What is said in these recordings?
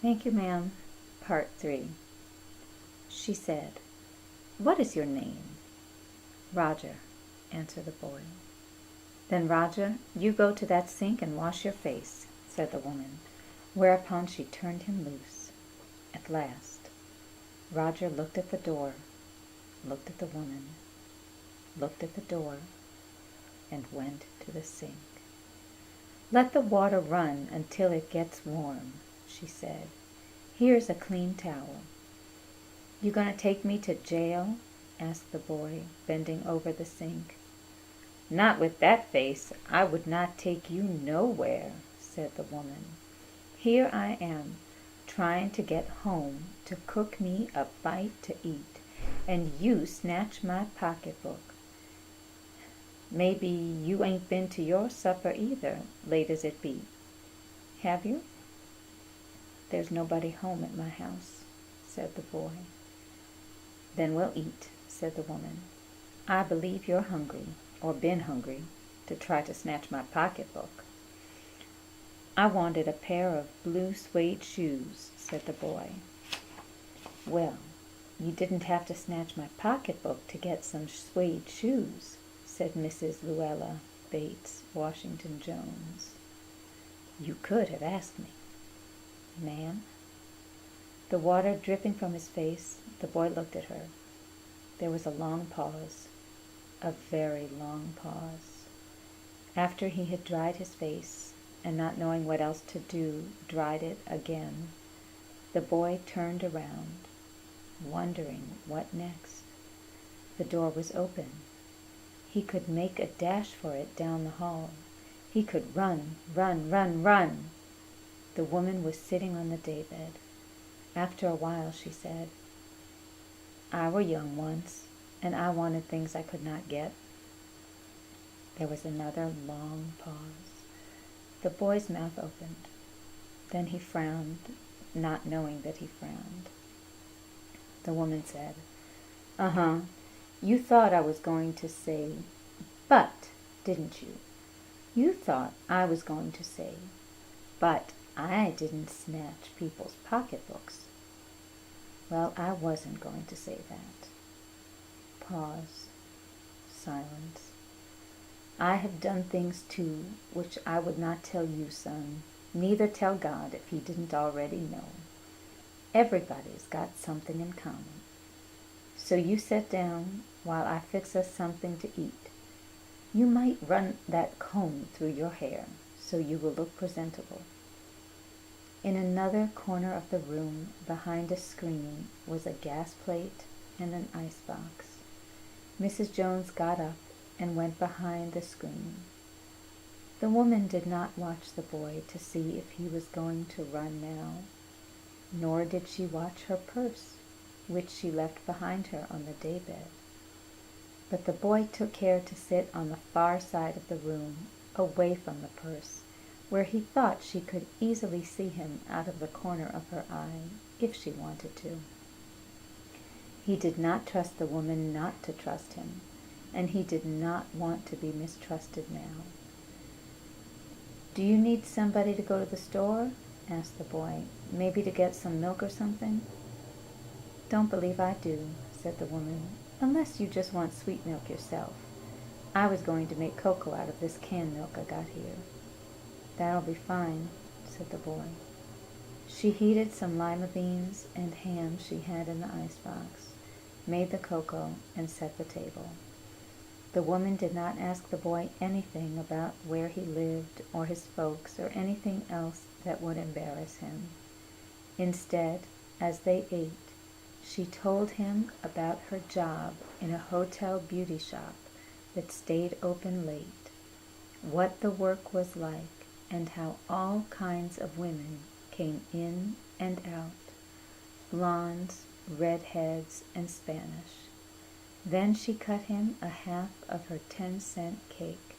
Thank you, ma'am. Part 3. She said, "What is your name?" "Roger," answered the boy. "Then, Roger, you go to that sink and wash your face," said the woman, whereupon she turned him loose. At last, Roger looked at the door, looked at the woman, looked at the door, and went to the sink. "Let the water run until it gets warm," she said. "Here's a clean towel." "You going to take me to jail?" asked the boy, bending over the sink. "Not with that face. I would not take you nowhere," said the woman. "Here I am, trying to get home to cook me a bite to eat, and you snatch my pocketbook. Maybe you ain't been to your supper either, late as it be. Have you?" "There's nobody home at my house," said the boy. "Then we'll eat," said the woman. "I believe you're hungry, or been hungry, to try to snatch my pocketbook." "I wanted a pair of blue suede shoes," said the boy. "Well, you didn't have to snatch my pocketbook to get some suede shoes," said Mrs. Luella Bates Washington Jones. "You could have asked me." "Ma'am?" The water dripping from his face, the boy looked at her. There was a long pause, a very long pause. After he had dried his face, and not knowing what else to do, dried it again, the boy turned around, wondering what next. The door was open. He could make a dash for it down the hall. He could run, run, run, run. The woman was sitting on the daybed. After a while she said, "I were young once, and I wanted things I could not get." There was another long pause. The boy's mouth opened. Then he frowned, not knowing that he frowned. The woman said, "Uh-huh, you thought I was going to say, but, didn't you? You thought I was going to say, but I didn't snatch people's pocketbooks. Well, I wasn't going to say that." Pause. Silence. "I have done things too which I would not tell you, son, neither tell God if he didn't already know. Everybody's got something in common. So you sit down while I fix us something to eat. You might run that comb through your hair so you will look presentable." In another corner of the room, behind a screen, was a gas plate and an icebox. Mrs. Jones got up and went behind the screen. The woman did not watch the boy to see if he was going to run now, nor did she watch her purse, which she left behind her on the daybed. But the boy took care to sit on the far side of the room, away from the purse, where he thought she could easily see him out of the corner of her eye, if she wanted to. He did not trust the woman not to trust him, and he did not want to be mistrusted now. "Do you need somebody to go to the store?" asked the boy. "Maybe to get some milk or something?" "Don't believe I do," said the woman, "unless you just want sweet milk yourself. I was going to make cocoa out of this canned milk I got here." "That'll be fine," said the boy. She heated some lima beans and ham she had in the icebox, made the cocoa, and set the table. The woman did not ask the boy anything about where he lived or his folks or anything else that would embarrass him. Instead, as they ate, she told him about her job in a hotel beauty shop that stayed open late, what the work was like, and how all kinds of women came in and out, blondes, redheads, and Spanish. Then she cut him a half of her 10-cent cake.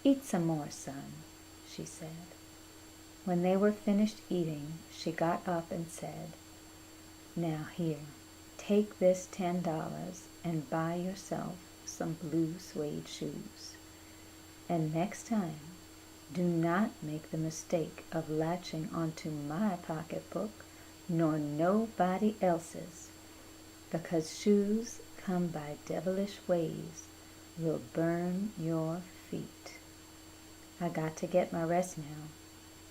"Eat some more, son," she said. When they were finished eating, she got up and said, "Now here, take this $10 and buy yourself some blue suede shoes. And next time, Do not make the mistake of latching onto my pocketbook, nor nobody else's, because shoes come by devilish ways will burn your feet. I got to get my rest now,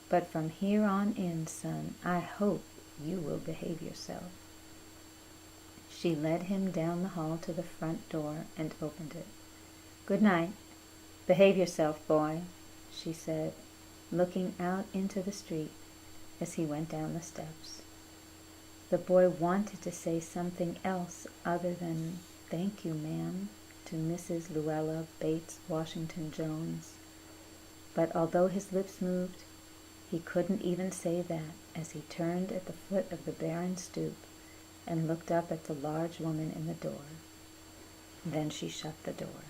but from here on in, son, I hope you will behave yourself. She led him down the hall to the front door and opened it. Good night. Behave yourself, boy, she said, looking out into the street as he went down the steps. The boy wanted to say something else other than thank you, ma'am, to Mrs. Luella Bates Washington Jones, but although his lips moved, he couldn't even say that as he turned at the foot of the barren stoop and looked up at the large woman in the door. Then she shut the door.